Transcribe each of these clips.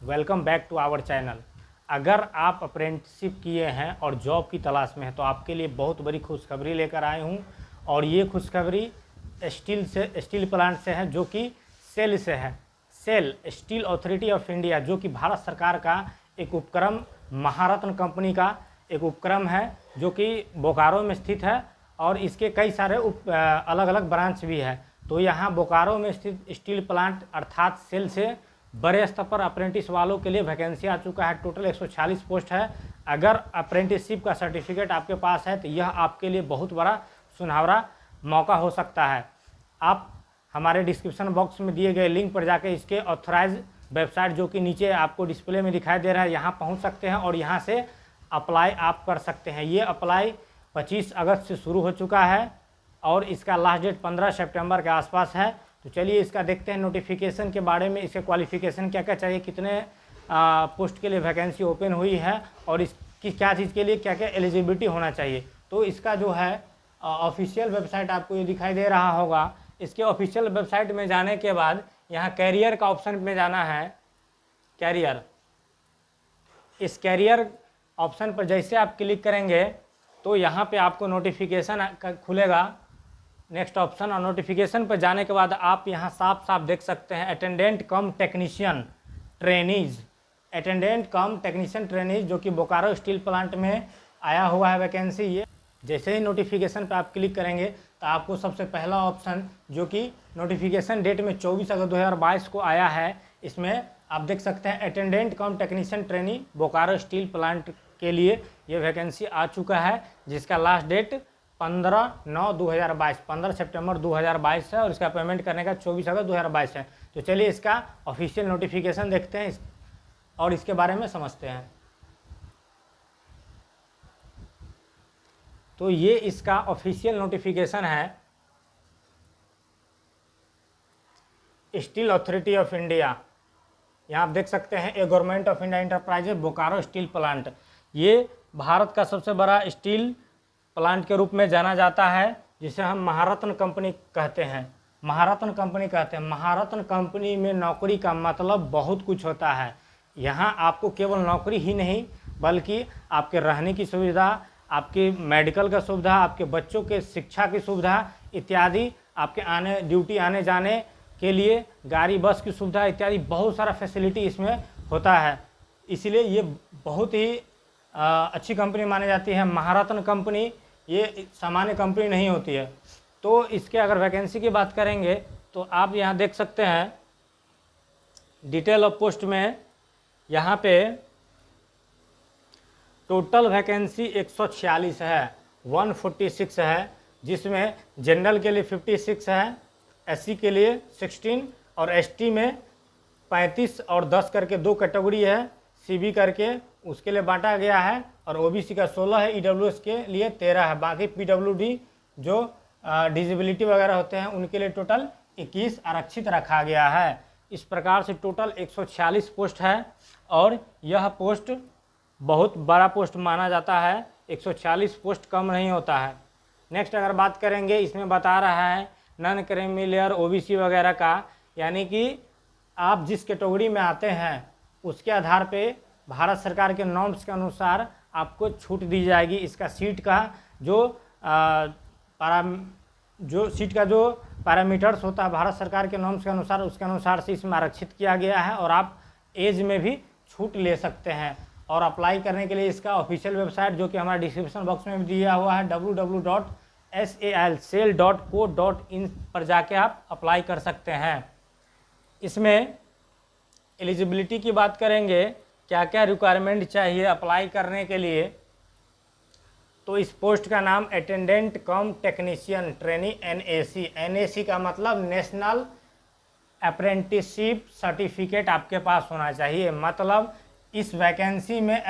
Welcome back to our channel. अगर आप apprenticeship किए हैं और जॉब की तलाश में हैं तो आपके लिए बहुत बड़ी खुशखबरी लेकर आए हूं। और ये खुशखबरी स्टील प्लांट से है, जो कि सेल से है। SAIL Steel authority of India, जो कि भारत सरकार का एक उपक्रम, महारत्न कंपनी का एक उपक्रम है, जो कि बोकारो में स्थित है और इसके कई सारे अलग अलग ब्रांच भी है। तो यहाँ बोकारो में स्थित स्टील प्लांट अर्थात सेल से बड़े स्तर पर अप्रेंटिस वालों के लिए वैकेंसी आ चुका है। टोटल 140 पोस्ट है। अगर अप्रेंटिसशिप का सर्टिफिकेट आपके पास है तो यह आपके लिए बहुत बड़ा सुनहरा मौका हो सकता है। आप हमारे डिस्क्रिप्शन बॉक्स में दिए गए लिंक पर जाकर इसके ऑथराइज वेबसाइट, जो कि नीचे आपको डिस्प्ले में दिखाई दे रहा है, यहाँ पहुँच सकते हैं और यहाँ से अप्लाई आप कर सकते हैं। ये अप्लाई 25 अगस्त से शुरू हो चुका है और इसका लास्ट डेट 15 सितंबर के आसपास है। तो चलिए इसका देखते हैं नोटिफिकेशन के बारे में, इसके क्वालिफिकेशन क्या क्या चाहिए, कितने पोस्ट के लिए वैकेंसी ओपन हुई है और इसकी क्या चीज़ के लिए क्या क्या एलिजिबिलिटी होना चाहिए। तो इसका जो है ऑफिशियल वेबसाइट आपको ये दिखाई दे रहा होगा। इसके ऑफिशियल वेबसाइट में जाने के बाद यहाँ कैरियर का ऑप्शन में जाना है। कैरियर, इस कैरियर ऑप्शन पर जैसे आप क्लिक करेंगे तो यहाँ पे आपको नोटिफिकेशन खुलेगा, नेक्स्ट ऑप्शन। और नोटिफिकेशन पर जाने के बाद आप यहाँ साफ साफ देख सकते हैं अटेंडेंट कम टेक्नीशियन ट्रेनीज, अटेंडेंट कम टेक्नीशियन ट्रेनीज, जो कि बोकारो स्टील प्लांट में आया हुआ है वैकेंसी। ये जैसे ही नोटिफिकेशन पे आप क्लिक करेंगे तो आपको सबसे पहला ऑप्शन, जो कि नोटिफिकेशन डेट में 24 अगस्त 2022 को आया है, इसमें आप देख सकते हैं अटेंडेंट कम technician trainee Bokaro steel plant के लिए ये वैकेंसी आ चुका है, जिसका लास्ट डेट 15 सितंबर 2022 है और इसका पेमेंट करने का 24 अगस्त 2022 है। तो चलिए इसका ऑफिशियल नोटिफिकेशन देखते हैं और इसके बारे में समझते हैं। तो ये इसका ऑफिशियल नोटिफिकेशन है, स्टील अथॉरिटी ऑफ इंडिया। यहाँ आप देख सकते हैं a government of India enterprises Bokaro steel plant. ये भारत का सबसे बड़ा स्टील प्लांट के रूप में जाना जाता है, जिसे हम महारत्न कंपनी कहते हैं। महारत्न कंपनी कहते हैं। महारत्न कंपनी में नौकरी का मतलब बहुत कुछ होता है। यहाँ आपको केवल नौकरी ही नहीं, बल्कि आपके रहने की सुविधा, आपकी मेडिकल का सुविधा, आपके बच्चों के शिक्षा की सुविधा इत्यादि, आपके ड्यूटी आने जाने के लिए गाड़ी बस की सुविधा इत्यादि, बहुत सारा फैसिलिटी इसमें होता है। इसीलिए ये बहुत ही अच्छी कंपनी मानी जाती है। महारत्न कंपनी ये सामान्य कंपनी नहीं होती है। तो इसके अगर वैकेंसी की बात करेंगे तो आप यहाँ देख सकते हैं डिटेल ऑफ पोस्ट में, यहाँ पे टोटल वैकेंसी 146 है, 146 है, जिसमें जनरल के लिए 56 है, एससी के लिए 16 और एसटी में 35 और 10 करके 2 कैटेगरी है, सीबी करके उसके लिए बांटा गया है, और ओबीसी का 16 है, ईडब्ल्यूएस के लिए 13 है। बाकी पीडब्ल्यूडी जो डिसेबिलिटी वगैरह होते हैं उनके लिए टोटल 21 आरक्षित रखा गया है। इस प्रकार से टोटल 146 पोस्ट है और यह पोस्ट बहुत बड़ा पोस्ट माना जाता है। 140 पोस्ट कम नहीं होता है। नेक्स्ट अगर बात करेंगे, इसमें बता रहा है नॉन क्रीमी लेयर ओबीसी वगैरह का, यानी कि आप जिस कैटेगरी में आते हैं उसके आधार पे भारत सरकार के नॉर्म्स के अनुसार आपको छूट दी जाएगी। इसका सीट का जो पैरामीटर्स होता है भारत सरकार के नॉर्म्स के अनुसार, उसके अनुसार से इसमें आरक्षित किया गया है और आप एज में भी छूट ले सकते हैं। और अप्लाई करने के लिए इसका ऑफिशियल वेबसाइट, जो कि हमारे डिस्क्रिप्शन बॉक्स में भी दिया हुआ है, www.salsel.co.in पर जाके आप अप्लाई कर सकते हैं। इसमें एलिजिबिलिटी की बात करेंगे, क्या क्या रिक्वायरमेंट चाहिए अप्लाई करने के लिए, तो इस पोस्ट का नाम अटेंडेंट कम टेक्नीशियन ट्रेनी एनएसी। एनएसी का मतलब नेशनल अप्रेंटिसशिप सर्टिफिकेट आपके पास होना चाहिए। मतलब इस वैकेंसी में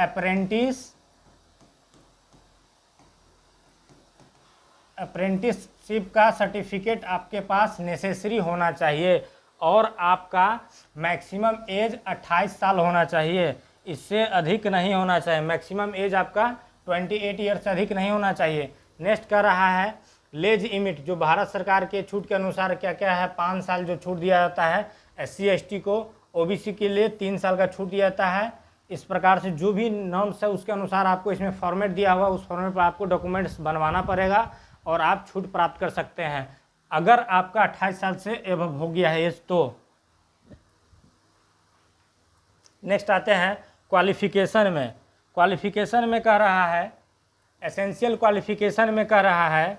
अप्रेंटिसशिप का सर्टिफिकेट आपके पास नेसेसरी होना चाहिए और आपका मैक्सिमम एज 28 साल होना चाहिए। इससे अधिक नहीं होना चाहिए। मैक्सिमम एज आपका 28 ईयर से अधिक नहीं होना चाहिए। नेक्स्ट कर रहा है लेज लिमिट, जो भारत सरकार के छूट के अनुसार क्या क्या है, 5 साल जो छूट दिया जाता है SC ST को, ओबीसी के लिए 3 साल का छूट दिया जाता है। इस प्रकार से जो भी नॉर्म्स है उसके अनुसार आपको इसमें फॉर्मेट दिया हुआ, उस फॉर्मेट पर आपको डॉक्यूमेंट्स बनवाना पड़ेगा और आप छूट प्राप्त कर सकते हैं अगर आपका 28 साल से एबव हो गया है एज तो। नेक्स्ट आते हैं क्वालिफिकेशन में। क्वालिफिकेशन में कह रहा है, एसेंशियल क्वालिफिकेशन में कह रहा है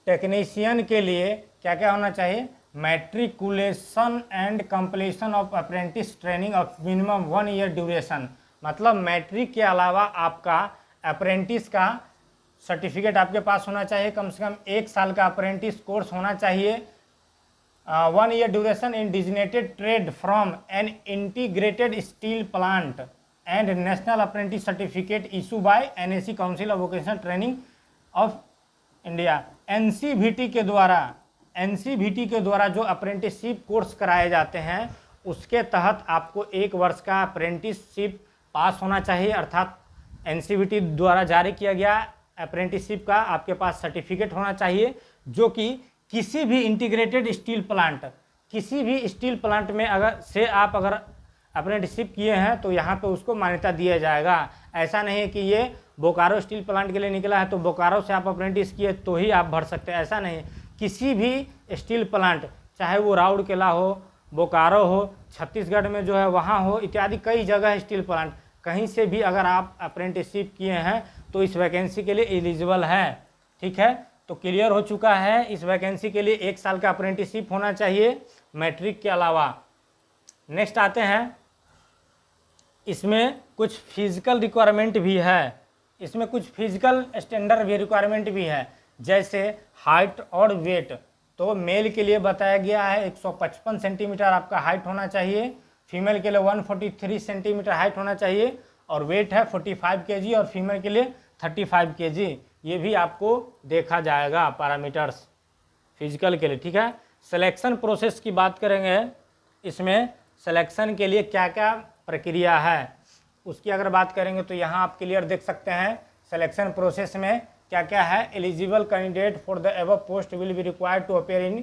टेक्नीशियन के लिए क्या क्या होना चाहिए, matriculation and completion of apprentice training of minimum 1 year duration. मतलब मैट्रिक के अलावा आपका अप्रेंटिस का सर्टिफिकेट आपके पास होना चाहिए, कम से कम 1 साल का अप्रेंटिस कोर्स होना चाहिए। 1 year duration in designated trade from an integrated steel plant and national apprentice certificate issue by NAC council of vocational training of India. NCVT के द्वारा जो अप्रेंटिसशिप कोर्स कराए जाते हैं उसके तहत आपको 1 वर्ष का अप्रेंटिसशिप पास होना चाहिए, अर्थात NCVT द्वारा जारी किया गया अप्रेंटिसशिप का आपके पास सर्टिफिकेट होना चाहिए, जो कि किसी भी इंटीग्रेटेड स्टील प्लांट, किसी भी स्टील प्लांट में आप अगर अप्रेंटिसशिप किए हैं तो यहाँ पे उसको मान्यता दिया जाएगा। ऐसा नहीं है कि ये बोकारो स्टील प्लांट के लिए निकला है तो बोकारो से आप अप्रेंटिस किए तो ही आप भर सकते हैं, ऐसा नहीं। किसी भी स्टील प्लांट, चाहे वो राउरकेला हो, बोकारो हो, छत्तीसगढ़ में जो है वहाँ हो, इत्यादि कई जगह स्टील प्लांट, कहीं से भी अगर आप अप्रेंटिसशिप किए हैं तो इस वैकेंसी के लिए एलिजिबल है। ठीक है, तो क्लियर हो चुका है। इस वैकेंसी के लिए 1 साल का अप्रेंटिसशिप होना चाहिए मैट्रिक के अलावा। नेक्स्ट आते हैं, इसमें कुछ फिजिकल रिक्वायरमेंट भी है, इसमें कुछ फिजिकल स्टैंडर्ड भी रिक्वायरमेंट भी है, जैसे हाइट और वेट। तो मेल के लिए बताया गया है 155 सेंटीमीटर आपका हाइट होना चाहिए, फीमेल के लिए 143 सेंटीमीटर हाइट होना चाहिए और वेट है 45 kg और फीमेल के लिए 35 kg। ये भी आपको देखा जाएगा पैरामीटर्स फिजिकल के लिए। ठीक है, सिलेक्शन प्रोसेस की बात करेंगे, इसमें सिलेक्शन के लिए क्या क्या प्रक्रिया है उसकी अगर बात करेंगे तो यहाँ आप क्लियर देख सकते हैं सिलेक्शन प्रोसेस में क्या क्या है। Eligible candidate for the above post will be required to appear in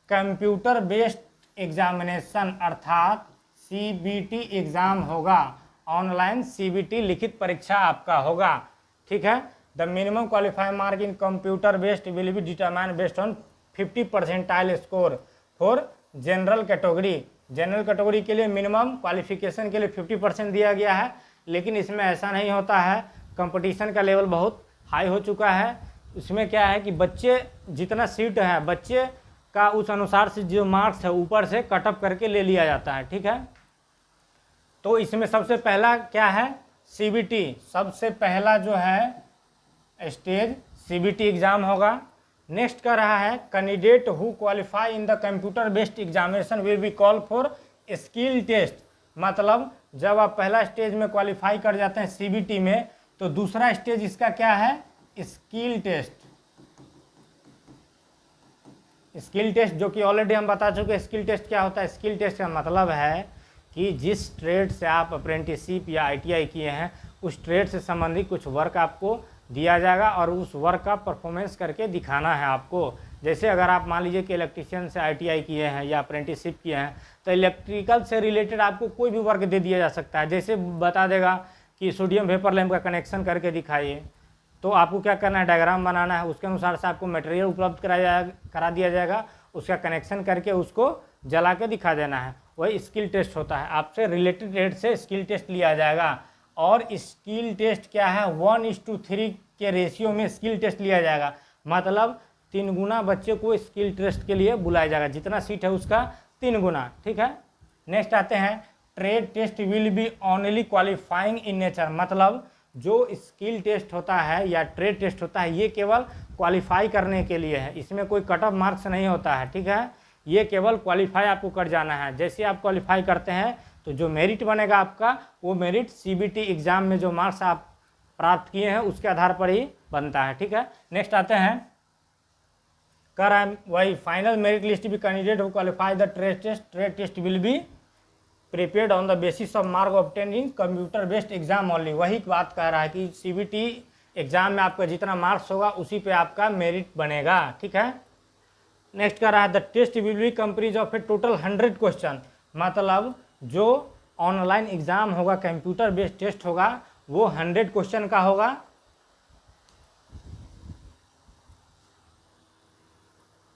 computer based examination, अर्थात CBT एग्जाम होगा, ऑनलाइन CBT लिखित परीक्षा आपका होगा। ठीक है, the minimum qualifying mark in computer based will be determine based on 50 percentile score for general category. General category के लिए मिनिमम क्वालिफिकेशन के लिए 50% दिया गया है, लेकिन इसमें ऐसा नहीं होता है, कंपटीशन का लेवल बहुत हाई हो चुका है। इसमें क्या है कि बच्चे जितना सीट है बच्चे का उस अनुसार से जो मार्क्स है ऊपर से कटअप करके ले लिया जाता है। ठीक है, तो इसमें सबसे पहला क्या है, CBT, सबसे पहला जो है स्टेज CBT एग्जाम होगा। नेक्स्ट कर रहा है candidate who qualify in the computer based examination will be call for skill test. मतलब जब आप पहला स्टेज में क्वालिफाई कर जाते हैं CBT में तो दूसरा स्टेज इसका क्या है, स्किल टेस्ट। स्किल टेस्ट जो कि ऑलरेडी हम बता चुके हैं स्किल टेस्ट क्या होता है। स्किल टेस्ट का मतलब है कि जिस ट्रेड से आप अप्रेंटिसशिप या ITI किए हैं उस ट्रेड से संबंधित कुछ वर्क आपको दिया जाएगा और उस वर्क का परफॉर्मेंस करके दिखाना है आपको। जैसे अगर आप मान लीजिए कि इलेक्ट्रीशियन से ITI किए हैं या अप्रेंटिसशिप किए हैं तो इलेक्ट्रिकल से रिलेटेड आपको कोई भी वर्क दे दिया जा सकता है। जैसे बता देगा कि सोडियम वेपर लैंप का कनेक्शन करके दिखाइए, तो आपको क्या करना है, डायग्राम बनाना है, उसके अनुसार से आपको मटेरियल उपलब्ध करा दिया जाएगा, उसका कनेक्शन करके उसको जला के दिखा देना है। वही स्किल टेस्ट होता है, आपसे रिलेटेड ट्रेड से स्किल टेस्ट लिया जाएगा। और स्किल टेस्ट क्या है, 1:3 के रेशियो में स्किल टेस्ट लिया जाएगा। मतलब 3 गुना बच्चे को स्किल टेस्ट के लिए बुलाया जाएगा, जितना सीट है उसका 3 गुना। ठीक है, नेक्स्ट आते हैं trade test will be only qualifying in nature. मतलब जो स्किल टेस्ट होता है या ट्रेड टेस्ट होता है ये केवल क्वालिफाई करने के लिए है, इसमें कोई कट ऑफ मार्क्स नहीं होता है। ठीक है, ये केवल क्वालिफाई आपको कर जाना है। जैसे आप क्वालिफाई करते हैं तो जो मेरिट बनेगा आपका वो मेरिट CBT एग्जाम में जो मार्क्स आप प्राप्त किए हैं उसके आधार पर ही बनता है। ठीक है, नेक्स्ट आते हैं कर वही फाइनल मेरिट लिस्ट भी candidate who qualify the trade test will be prepared on the basis of mark obtain in computer based exam only. वही बात कह रहा है कि CBT एग्ज़ाम में आपका जितना मार्क्स होगा उसी पे आपका मेरिट बनेगा, ठीक है। नेक्स्ट कह रहा है the test will be comprise of a total 100 question, मतलब जो ऑनलाइन एग्ज़ाम होगा, कंप्यूटर बेस्ड टेस्ट होगा, वो 100 क्वेश्चन का होगा।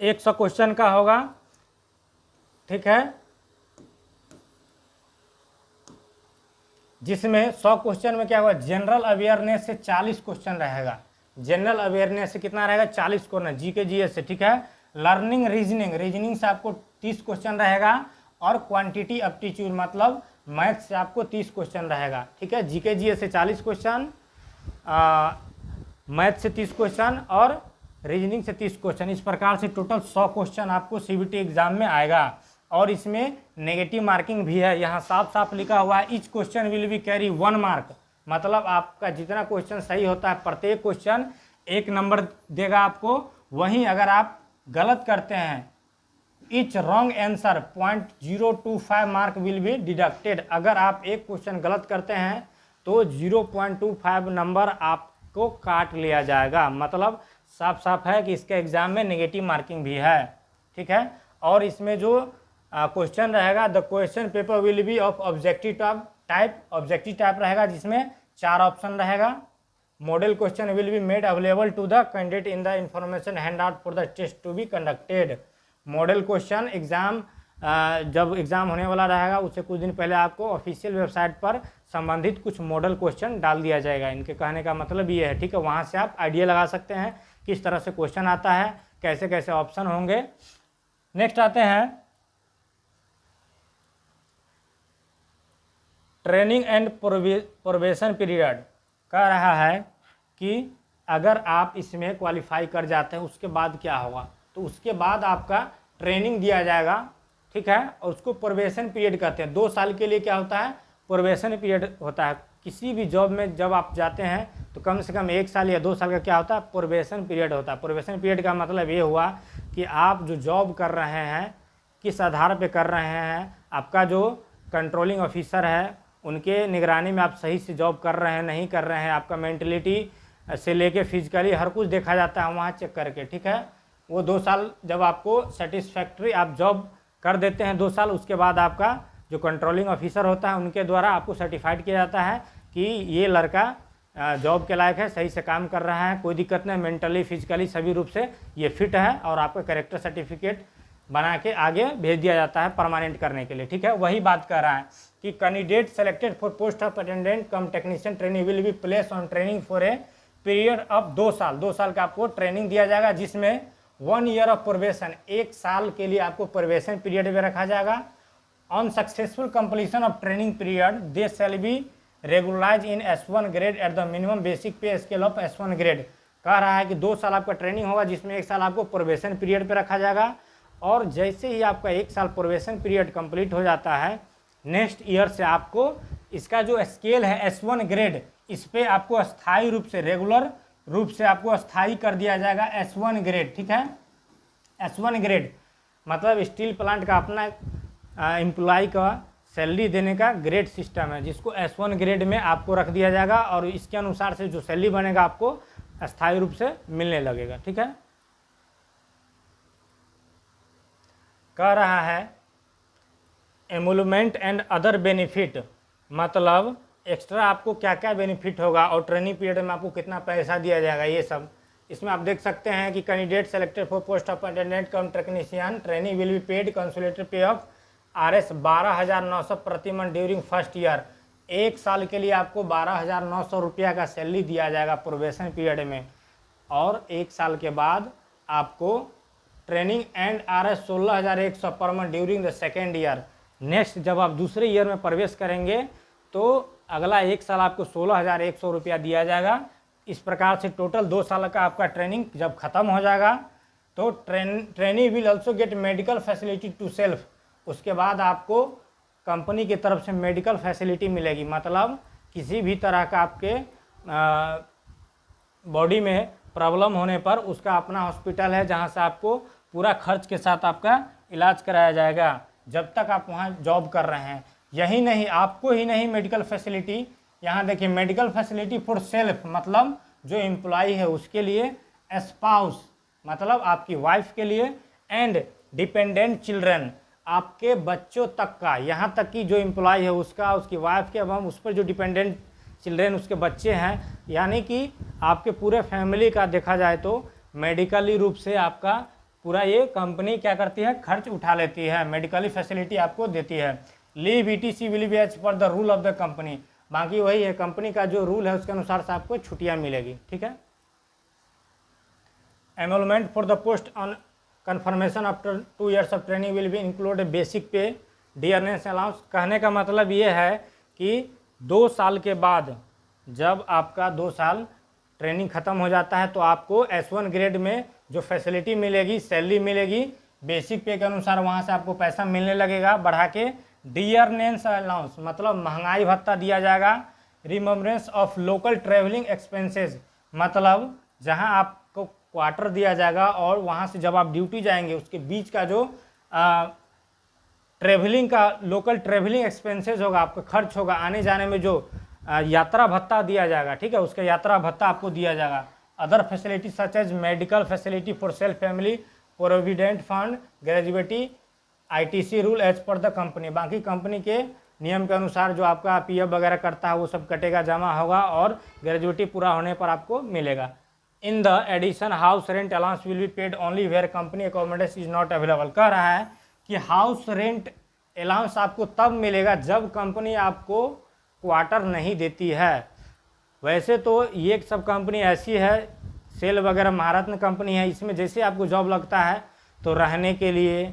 100 क्वेश्चन का होगा, ठीक है, जिसमें 100 क्वेश्चन में क्या होगा, जनरल अवेयरनेस से 40 क्वेश्चन रहेगा। जनरल अवेयरनेस से कितना रहेगा, 40 क्वेश्चन, जीके जीएस से, ठीक है। लर्निंग रीजनिंग से आपको 30 क्वेश्चन रहेगा, और क्वांटिटी एप्टीट्यूड मतलब मैथ से आपको 30 क्वेश्चन रहेगा, ठीक है। जीके जीएस से 40 क्वेश्चन, मैथ से 30 क्वेश्चन और रीजनिंग से 30 क्वेश्चन। इस प्रकार से टोटल 100 क्वेश्चन आपको सीबीटी एग्जाम में आएगा, और इसमें नेगेटिव मार्किंग भी है। यहाँ साफ साफ लिखा हुआ है each question will be carry 1 mark, मतलब आपका जितना क्वेश्चन सही होता है प्रत्येक क्वेश्चन 1 नंबर देगा आपको। वहीं अगर आप गलत करते हैं, each wrong answer 0.025 mark will be deducted. अगर आप एक क्वेश्चन गलत करते हैं तो 0.25 नंबर आपको काट लिया जाएगा। मतलब साफ साफ है कि इसके एग्ज़ाम में नेगेटिव मार्किंग भी है, ठीक है। और इसमें जो क्वेश्चन रहेगा, the question paper will be of objective type रहेगा, जिसमें 4 ऑप्शन रहेगा। Model question will be made available to the candidate in the information handout for the test to be conducted. Model question exam जब exam होने वाला रहेगा उससे कुछ दिन पहले आपको ऑफिशियल वेबसाइट पर संबंधित कुछ मॉडल क्वेश्चन डाल दिया जाएगा। इनके कहने का मतलब ये है, ठीक है। वहाँ से आप आइडिया लगा सकते हैं किस तरह से क्वेश्चन आता है, कैसे कैसे ऑप्शन होंगे। नेक्स्ट आते हैं ट्रेनिंग एंड प्रोबेशन पीरियड। कह रहा है कि अगर आप इसमें क्वालिफाई कर जाते हैं उसके बाद क्या होगा, तो उसके बाद आपका ट्रेनिंग दिया जाएगा, ठीक है। और उसको प्रोबेशन पीरियड कहते हैं। 2 साल के लिए क्या होता है, प्रोबेशन पीरियड होता है। किसी भी जॉब में जब आप जाते हैं तो कम से कम 1 साल या 2 साल का क्या होता है, प्रोबेशन पीरियड होता है। प्रोबेशन पीरियड का मतलब ये हुआ कि आप जो जॉब कर रहे हैं किस आधार पे कर रहे हैं, आपका जो कंट्रोलिंग ऑफिसर है उनके निगरानी में आप सही से जॉब कर रहे हैं नहीं कर रहे हैं, आपका मेंटलिटी से लेके फिजिकली हर कुछ देखा जाता है वहाँ चेक करके, ठीक है। वो 2 साल जब आपको सेटिस्फैक्ट्री आप जॉब कर देते हैं 2 साल, उसके बाद आपका जो कंट्रोलिंग ऑफिसर होता है उनके द्वारा आपको सर्टिफाइड किया जाता है कि ये लड़का जॉब के लायक है, सही से काम कर रहा है, कोई दिक्कत नहीं, मेंटली फिजिकली सभी रूप से ये फिट है, और आपका कैरेक्टर सर्टिफिकेट बना के आगे भेज दिया जाता है परमानेंट करने के लिए, ठीक है। वही बात कर रहा है कि candidate selected for post of attendant come technician training will B place on training for a period of 2 साल। 2 साल का आपको ट्रेनिंग दिया जाएगा, जिसमें 1 ईयर ऑफ प्रोबेशन, 1 साल के लिए आपको प्रोबेशन पीरियड में रखा जाएगा। On successful completion of training period they shall be regularise in S1 grade at the minimum basic pay scale of S1 grade. कह रहा है कि 2 साल आपका ट्रेनिंग होगा, जिसमें 1 साल आपको प्रोबेशन पीरियड पे रखा जाएगा, और जैसे ही आपका 1 साल प्रोबेशन पीरियड कंप्लीट हो जाता है, नेक्स्ट ईयर से आपको इसका जो स्केल है S1 ग्रेड, इस पे आपको स्थायी रूप से, रेगुलर रूप से आपको स्थायी कर दिया जाएगा S1 ग्रेड, ठीक है। S1 ग्रेड मतलब स्टील प्लांट का अपना एम्प्लॉय का सैलरी देने का ग्रेड सिस्टम है, जिसको S1 ग्रेड में आपको रख दिया जाएगा, और इसके अनुसार से जो सैलरी बनेगा आपको स्थायी रूप से मिलने लगेगा, ठीक है। कह रहा है एमोलमेंट एंड अदर बेनिफिट, मतलब एक्स्ट्रा आपको क्या क्या बेनिफिट होगा और ट्रेनिंग पीरियड में आपको कितना पैसा दिया जाएगा, ये सब इसमें आप देख सकते हैं कि candidate selected for post of attendant come technician training will be paid consolidated पे ऑफ RS 12,900 प्रति मंथ ड्यूरिंग फर्स्ट ईयर। 1 साल के लिए आपको 12,900 रुपया का सैलरी दिया जाएगा प्रोबेशन पीरियड में, और 1 साल के बाद आपको training and RS 16,100 per month during the second year. Next जब आप दूसरे ईयर में प्रवेश करेंगे तो अगला 1 साल आपको 16,100 रुपया दिया जाएगा। इस प्रकार से टोटल 2 साल का आपका ट्रेनिंग जब ख़त्म हो जाएगा तो trainee will also get medical facility to self. उसके बाद आपको कंपनी की तरफ से मेडिकल फैसिलिटी मिलेगी, मतलब किसी भी तरह का आपके बॉडी में प्रॉब्लम होने पर उसका अपना हॉस्पिटल है जहां से आपको पूरा खर्च के साथ आपका इलाज कराया जाएगा जब तक आप वहां जॉब कर रहे हैं। यही नहीं, आपको ही नहीं मेडिकल फैसिलिटी, यहाँ देखिए मेडिकल फैसिलिटी फॉर सेल्फ, मतलब जो एम्प्लॉई है उसके लिए, स्पाउस मतलब आपकी वाइफ के लिए, एंड डिपेंडेंट चिल्ड्रन आपके बच्चों तक का, यहाँ तक कि जो एम्प्लॉय है उसका, उसकी वाइफ के, एवं उस पर जो डिपेंडेंट चिल्ड्रन उसके बच्चे हैं, यानी कि आपके पूरे फैमिली का देखा जाए तो मेडिकली रूप से आपका पूरा ये कंपनी क्या करती है, खर्च उठा लेती है, मेडिकली फैसिलिटी आपको देती है। Leave ETC will be as per the rule of the company, बाकी वही है कंपनी का जो रूल है उसके अनुसार से आपको छुट्टियाँ मिलेगी, ठीक है। Enrolment for the post on confirmation after 2 years of training will be include basic pay, dearness allowance. कहने का मतलब ये है कि 2 साल के बाद जब आपका 2 साल ट्रेनिंग ख़त्म हो जाता है तो आपको S1 ग्रेड में जो फैसिलिटी मिलेगी, सैलरी मिलेगी, बेसिक पे के अनुसार वहाँ से आपको पैसा मिलने लगेगा बढ़ा के। डियरनेस अलाउंस मतलब महंगाई भत्ता दिया जाएगा। Remembrance of local travelling expenses मतलब जहाँ आपको क्वार्टर दिया जाएगा और वहाँ से जब आप ड्यूटी जाएंगे उसके बीच का जो ट्रैवलिंग का लोकल ट्रैवलिंग एक्सपेंसेस होगा, आपका खर्च होगा, आने जाने में जो यात्रा भत्ता दिया जाएगा, ठीक है, उसका यात्रा भत्ता आपको दिया जाएगा। Other facility such as medical facility for self family, provident fund, gratuity, ITC rule as per the company, बाकी कंपनी के नियम के अनुसार जो आपका PF वगैरह करता है वो सब कटेगा, जमा होगा और ग्रेजुएटी पूरा होने पर आपको मिलेगा। In the addition house rent allowance will be paid only where company accommodation is not available. कह रहा है कि हाउस रेंट अलाउंस आपको तब मिलेगा जब कंपनी आपको क्वार्टर नहीं देती है। वैसे तो ये सब कंपनी ऐसी है, सेल वगैरह महारत्न कंपनी है, इसमें जैसे आपको जॉब लगता है तो रहने के लिए,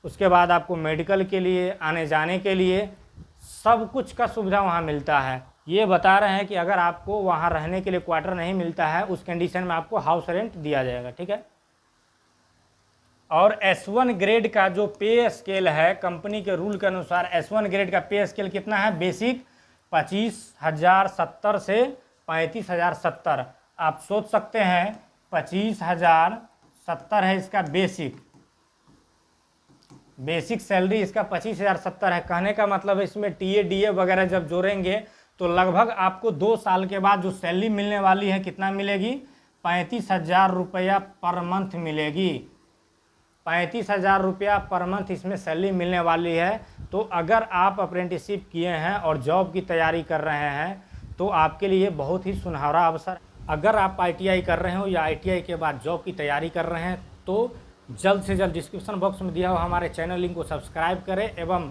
उसके बाद आपको मेडिकल के लिए, आने जाने के लिए सब कुछ का सुविधा वहाँ मिलता है। ये बता रहे हैं कि अगर आपको वहाँ रहने के लिए क्वार्टर नहीं मिलता है उस कंडीशन में आपको हाउस रेंट दिया जाएगा, ठीक है। और S1 ग्रेड का जो पे स्केल है कंपनी के रूल के अनुसार, S1 ग्रेड का पे स्केल कितना है, बेसिक 25,070 से 35,070। आप सोच सकते हैं 25,070 है इसका बेसिक सैलरी इसका 25,070 है। कहने का मतलब है इसमें TA DA वगैरह जब जोड़ेंगे तो लगभग आपको 2 साल के बाद जो सैलरी मिलने वाली है कितना मिलेगी, 35,000 रुपया पर मंथ मिलेगी। 35,000 रुपया पर मंथ इसमें सैलरी मिलने वाली है। तो अगर आप अप्रेंटिसशिप किए हैं और जॉब की तैयारी कर रहे हैं तो आपके लिए बहुत ही सुनहरा अवसर। अगर आप ITI कर रहे हो या ITI के बाद जॉब की तैयारी कर रहे हैं तो जल्द से जल्द डिस्क्रिप्शन बॉक्स में दिया हुआ हमारे चैनल लिंक को सब्सक्राइब करें एवं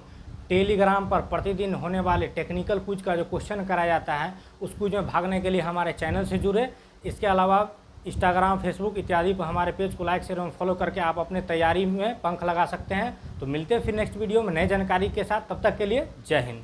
टेलीग्राम पर प्रतिदिन होने वाले टेक्निकल क्विज का जो क्वेश्चन कराया जाता है उस क्विज में भागने के लिए हमारे चैनल से जुड़े। इसके अलावा इंस्टाग्राम, फेसबुक इत्यादि पर हमारे पेज को लाइक, शेयर एवं फॉलो करके आप अपने तैयारी में पंख लगा सकते हैं। तो मिलते हैं फिर नेक्स्ट वीडियो में नई जानकारी के साथ, तब तक के लिए जय हिंद।